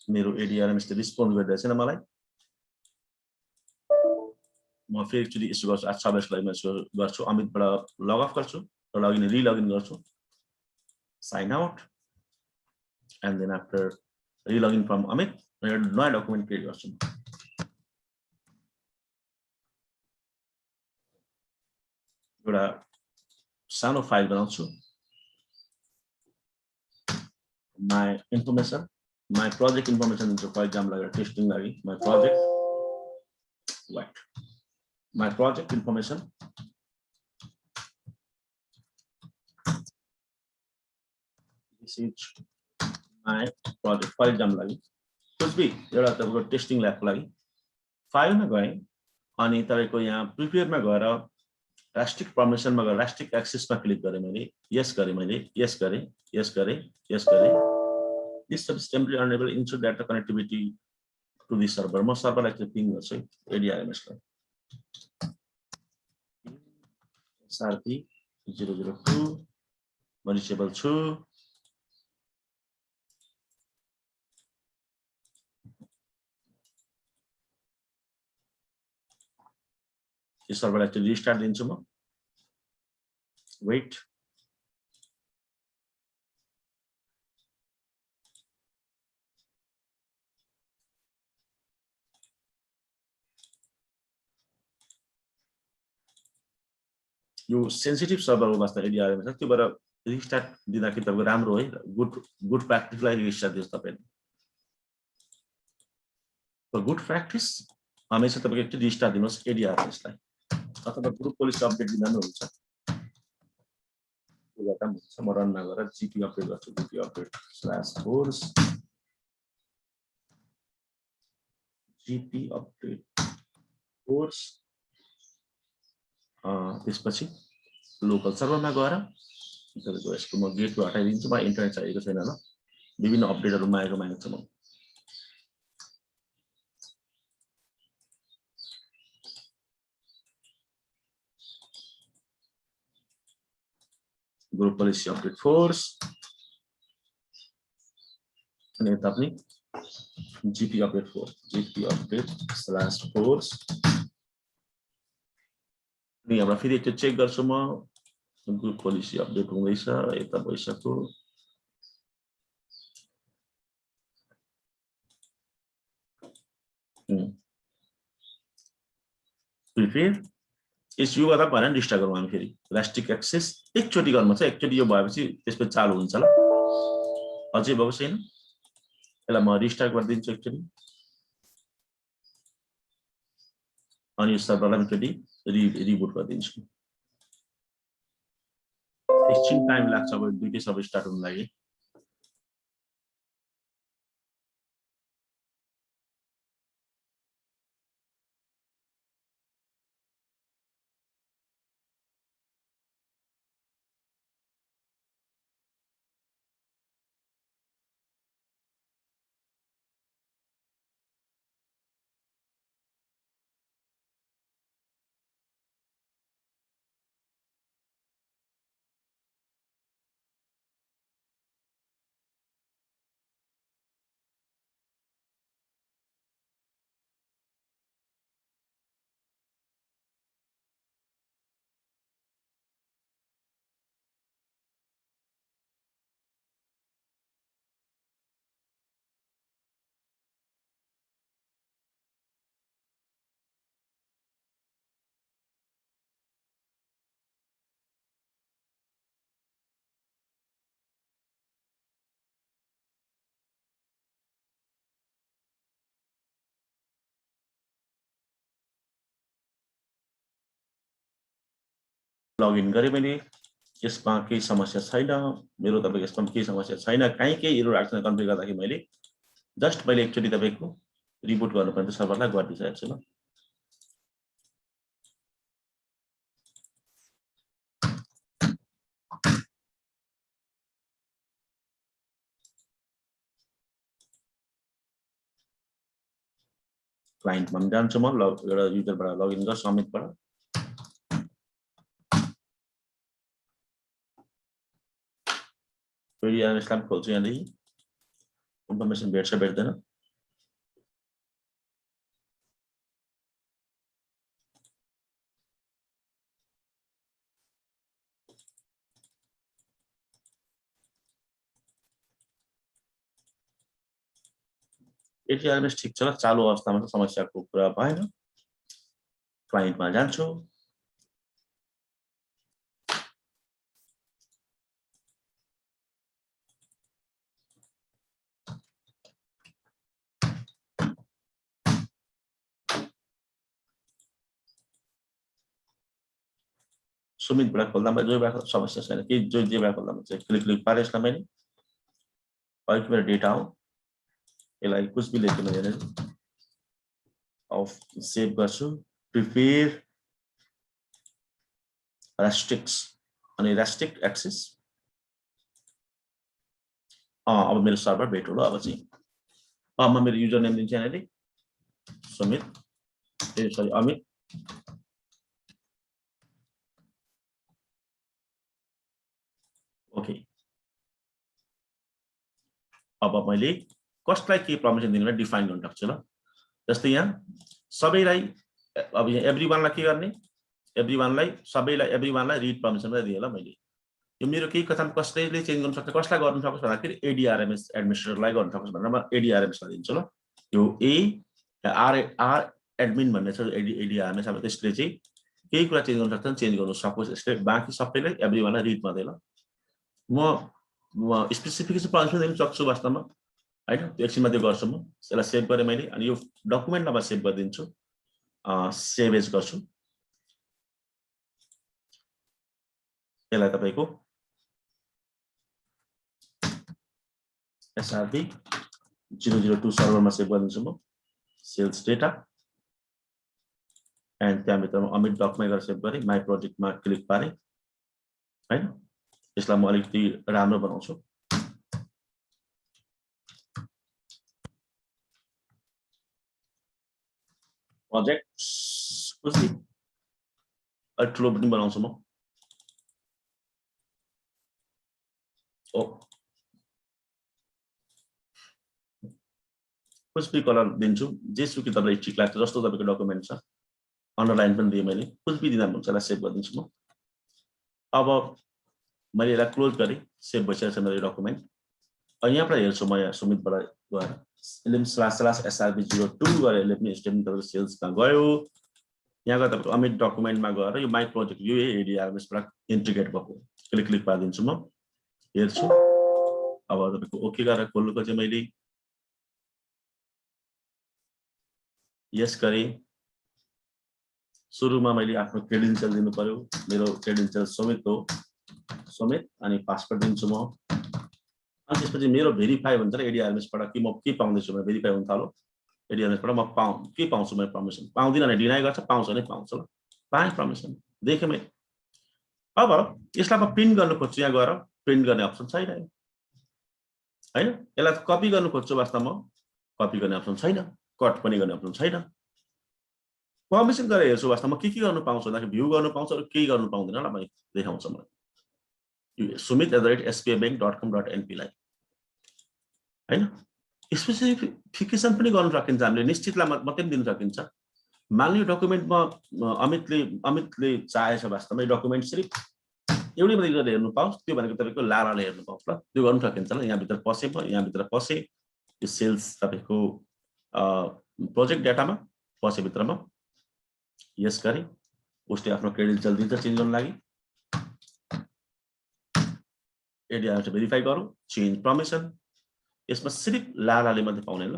मेरो एडीआरएमएस ले रिस्पोन्ड गरिरहेछ न मलाई। म फेरि एकचोटि यसो गर्छु, आज सबैको लागि म यसो गर्छु, अमितबाट लग अफ गर्छु र लगइन रिलगिन गर्छु, sign out, and then after relogin from Amit नयाँ डकुमेन्ट क्रिएट गर्छु। एउटा सानो फाइल बनाउँछु, my information, my project information दिन्छु फर एक्जाम्पल लागि टेस्टिङ लागि। My project what, my project information, this is my project for example लागि कुछ भी एउटा तपाईको टेस्टिङ ल्याबको लागि। फाइलमा गए अनि तपाईको यहाँ प्रिपेयरमा गएर रेस्ट्रिक्ट पर्मिसनमा गएर रेस्ट्रिक्ट एक्सेसमा क्लिक गरेँ मैले, यस गरेँ मैले, यस गरेँ, यस गरेँ, यस गरेँ। This service temporary unable ensure data connectivity to this server. म सर्भरलाई चाहिँ पिङ गर्छु एडीआरएमएसलाई, SRB002 म रिचेबल छु। यो सर्भरलाई चाहिँ रिस्टार्ट दिन्छु म। वेट, यो सेन्सिटिभ सर्भर हो वास्तव एडीआरएमएस, त्यो भएर रिस्टार्ट दिँदाखेरि तपाईको राम्रो है, गुड प्र्याक्टिसलाई रिस्टार्ट दिन्छ तपाईले। गुड प्र्याक्टिस हमेशा तपाईको एकचोटि रिस्टार्ट दिनुहोस् एडीआरएमएसलाई, अथवा ग्रुप पोलिसी अपडेट दिँदा पनि हुन्छ, त्यो गर्दा पनि हुन्छ। म रनमा गएर जीपी अपडेट गर्छु, GP update /force GP update force. त्यसपछि लोकल सर्भरमा गएर तपाईको यसको म गेटको हटाइदिन्छु, म इन्टरनेट चाहिएको छैन ल, विभिन्न अपडेटहरु मागेको छ म। ग्रुप पोलिसी अपडेट फोर्स अनि यता पनि GP update force, GP update /force। अनि हमरा फेरि एकचोटि चेक गर्छु म, ग्रुप पोलिसी अपडेट हुँदैछ, यता भइसक्यो। प्रिपेयर यस यो गर्दा भएन रिस्टार्ट गरौँ हामी फेरि इलास्टिक एक्सेस एकचोटि गर्नु छ एकचोटि यो भएपछि त्यसपछि चालु हुन्छ ल अझै भएको छैन यसलाई म रिस्टार्ट गरिदिन्छु एकचोटि अनि यो सर्भरलाई एकचोटि रिबुट गरिदिन्छु एकछिन टाइम लाग्छ अब दुईटै सब स्टार्ट हुन लागि लगइन गरे मैले यसमा केही समस्या छैन मेरो तपाईको यसमा केही समस्या छैन कहीँ केही एरर आएको छैन कन्फिगर गर्दाखेरि मैले जस्ट मैले एकचोटि तपाईको रिबुट गर्नुपर्ने सर्भरलाई गरिदिइसकेको छु ल क्लाइन्टमा पनि जान्छु म एउटा युजरबाट लगइन गर्छु अमितबाट फेरि यसलाई पनि खोल्छु यहाँदेखि इन्फर्मेसन भेट्छ भेट्दैन एटीआरएमएस ठिक छ ल चालु अवस्थामा समस्याको कुरा भएन क्लाइन्टमा जान्छु सुमितबाट खोल्दा जो भएको समस्या छैन के जे भएको खोल्दा चाहिँ क्लिक पारे यसलाई मैले अहिले मेरो डेटा हो यसलाई कुछ भी लेख्न दिएर अफ सेभ गर्छु प्रिपेयर रेस्ट्रिक्ट्स अनि रेस्ट्रिक्ट एक्सेस अब मेरो सर्भर भेट हो ल अब चाहिँ म मेरो युजर नेम दिन्छु यहाँनिर सुमित सरी अमित ओके अब मैले कसलाई के पर्मिसन दिने डिफाइन गर्न सक्छु ल जस्तै यहाँ सबैलाई अब यहाँ एभ्रीवानलाई के गर्ने एभ्रीवानलाई सबैलाई एभ्रीवानलाई रिड पर्मिसन दिए ल मैले यो मेरो केही कथन कसैले चेन्ज गर्न सक्छ कसलाई गर्न सक्छ भन्दाखेरि एडीआरएमएस एडमिनिस्ट्रेटरलाई गर्न सक्छ भनेर म एडीआरएमएस लाई दिन्छु ल यो आर एडमिन भन्ने छ एडीआरएमएस अब त्यसले चाहिँ केही कुरा चेन्ज गर्न सक्छ चेन्ज गर्न सकोस् यसले बाँकी सबैलाई एभ्रीवानलाई रिड मात्रै ल म स्पेसिफिक पर्मिसन दिन सक्छु वास्तवमा हैन त्यो एकछिनमा त्यो गर्छु म यसलाई सेभ गरे मैले अनि यो डकुमेन्टमा सेभ गरिदिन्छु सेभ एज गर्छु यसलाई तपाईको SRB 002 सर्भरमा सेभ गरिदिन्छु म सेल्स डेटा एन्ड त्यहाँभित्र अमित डकमा गरेर सेभ गरेँ माई प्रोजेक्टमा क्लिक पारेँ हैन यसलाई म अलिकति राम्रो बनाउँछु प्रोजेक्ट कुछ ठुलो पनि बनाउँछु म कुछ भी कलर दिन्छु जेसुकै तपाईलाई ठिक लाग्छ जस्तो तपाईको डकुमेन्ट छ अन्डरलाइन पनि दिए मैले कुछ भी दिँदा हुन्छ यसलाई सेभ गरिदिन्छु म अब मैले यसलाई क्लोज गरेँ सेभ भइसकेको छ मेरो डकुमेन्ट अनि यहाँबाट हेर्छु म यहाँ सुमितबाट गएर LM/SRB 02 गरेर यसले पनि स्टेटमेन्ट तपाईको सेल्समा गयो यहाँ गएर तपाईँको अमित डकुमेन्टमा गएर यो माई प्रोजेक्ट यो एडिआरएमएसबाट इन्टिग्रेट भएको क्लिक पारिदिन्छु म हेर्छु अब तपाईँको ओके गरेर खोल्नुको चाहिँ मैले यस गरेँ सुरुमा मैले आफ्नो क्रेडेन्सियल दिनु पर्यो मेरो क्रेडेन्सियल समेत हो समेत अनि पासवर्ड दिन्छु म अनि त्यसपछि मेरो भेरिफाई हुन्छ र एडिआरएमएसबाट कि म के पाउँदैछु भने भेरिफाई हुन थाल्यो एडिआरएमएसबाट म के पाउँछु मैले पर्मिसन पाउँदिनँ भने डिनाइ गर्छ पाउँछ भने पाउँछ ल पाएँ पर्मिसन देखेँ मैले अब यसलाई म प्रिन्ट गर्न खोज्छु यहाँ गएर प्रिन्ट गर्ने अप्सन छैन हैन यसलाई कपी गर्न खोज्छु वास्तवमा कपी गर्ने अप्सन छैन कट पनि गर्ने अप्सन छैन पर्मिसन गरेर हेर्छु वास्तवमा के गर्नु पाउँछ भन्दाखेरि भ्यू गर्नु पाउँछ र केही गर्नु पाउँदैन ल मैले देखाउँछु मलाई sumit@sbabank.com.np लाई हैन स्पेसिफिकेसन पनि गर्न सकिन्छ हामीले निश्चितलाई मात्रै दिन सकिन्छ मान्य डकुमेन्टमा अमितले चाहेछ वास्तवमा डकुमेन्ट सिर्फ एउटै मात्रै गरेर हेर्नु पाउँछ त्यो भनेको तपाईको लाराले हेर्नु पाउँछ ल त्यो गर्न सकिन्छ ल यहाँ भित्र पसे म यहाँ भित्र पसे यो सेल्स तपाईको प्रोजेक्ट डाटामा पसे भित्रमा यस गरे उसले आफ्नो क्रेडेन्सियल दिन्छ चेन्ज गर्न लागि एडिआरएमएस भेरिफाई गरौँ चेन्ज पर्मिसन यसमा सिर्फ लालाले मात्रै पाउने ल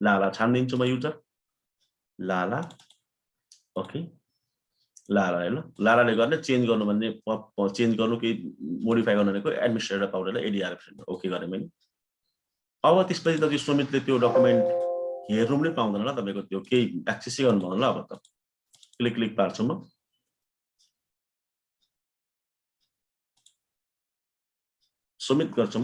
लाला छान्दिन्छु म युजर लाला ओके लाला ल लालाले गर्ने चेन्ज गर्नु भन्ने चेन्ज गर्नु कि मोडिफाई गर्नु भनेको एडमिनिस्ट्रेटर पाउडरले एडिआरएमएस ओके गरे मैले अब त्यसपछि त त्यो सुमितले त्यो डकुमेन्ट हेर्नु पनि पाउँदैन ल तपाईको त्यो केही एक्सेसै गर्नु पाउँदैन ल अब त क्लिक पार्छु म सुमित गर्छु म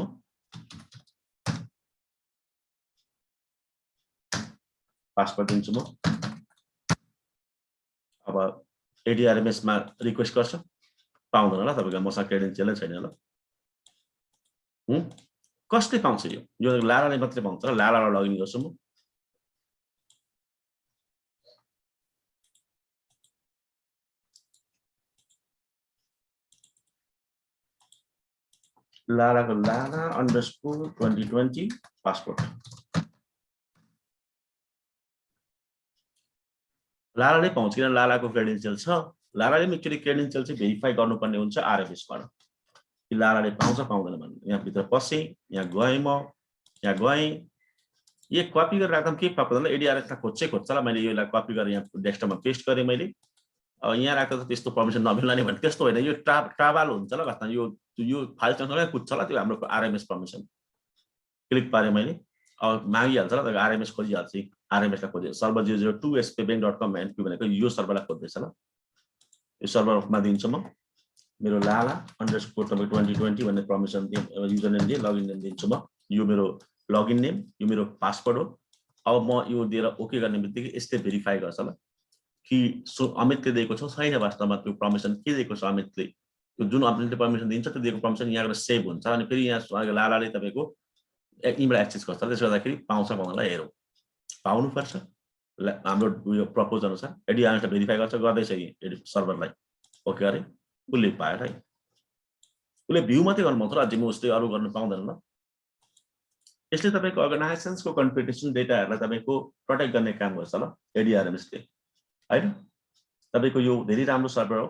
पासवर्ड दिन्छु म अब एडिआरएमएस मा रिक्वेस्ट गर्छ पाउँदैन ल तपाईको मसँग क्रेडेन्सियलै छैन ल कसले पाउँछ यो लाराले मात्रै पाउँछ र लारालाई लगइन गर्छु म लाराको Lala_2020 पासपोर्ट लाराले पाउँछ किन लालाको क्रेडेन्सियल छ लाराले एक्चुअली क्रेडेन्सियल चाहिँ भेरिफाई गर्नुपर्ने हुन्छ आरएफएसबाट कि लाराले पाउँछ पाउँदैन भन्ने यहाँ भित्र पसे यहाँ गएँ म यहाँ गएँ यो कपी गरेर राख्दा के पर्दैन एडिआरएसलाई खोज्छ ल मैले यसलाई कपी गरेर यहाँ डेस्कटपमा पेस्ट गरेँ मैले अब यहाँ राख्दा त त्यस्तो पर्मिसन नमिल्ने भने त्यस्तो होइन यो ट्राभल हुन्छ ल वास्तवमा यो फाइल सँगसँगै कुद्छ ल त्यो हाम्रो आरएमएस पर्मिसन क्लिक पारेँ मैले अब मागिहाल्छ ल तपाईको आरएमएस खोजिहाल्छ आरएमएसलाई खोजे सर्भर 002 sbabank.com.np भनेको यो सर्भरलाई खोज्दैछ ल यो सर्भरमा दिन्छु म मेरो Lala_2020 भन्ने पर्मिसन दिए युजर नेम दिए लगइन नेम दिन्छु म यो मेरो लगइन नेम यो मेरो पासवर्ड हो अब म यो दिएर ओके गर्ने बित्तिकै यसले भेरिफाई गर्छ ल कि अमितले दिएको छ छैन वास्तवमा त्यो पर्मिसन के दिएको छ अमितले त्यो जुन अमितले पर्मिसन दिन्छ त्यो दिएको पर्मिसन यहाँबाट सेभ हुन्छ अनि फेरि यहाँ लालाले तपाईको इमेल एक्सेस गर्छ त्यसो गर्दाखेरि पाउँछ पाउँदैनलाई हेरौँ पाउनुपर्छ हाम्रो यो प्रपोज अनुसार एडिआरएमएसले भेरिफाई गर्छ गर्दैछ सर्भरलाई ओके गरे उसले पायो है उसले भ्यू मात्रै गर्नु पाउँछ र अझै उसले अरू गर्न पाउँदैन ल यसले तपाईको अर्गनाइजेसनको कन्फिडेन्सियल डेटाहरूलाई तपाईको प्रोटेक्ट गर्ने काम गर्छ ल एडिआरएमएसले हैन तपाईको यो धेरै राम्रो सर्भर हो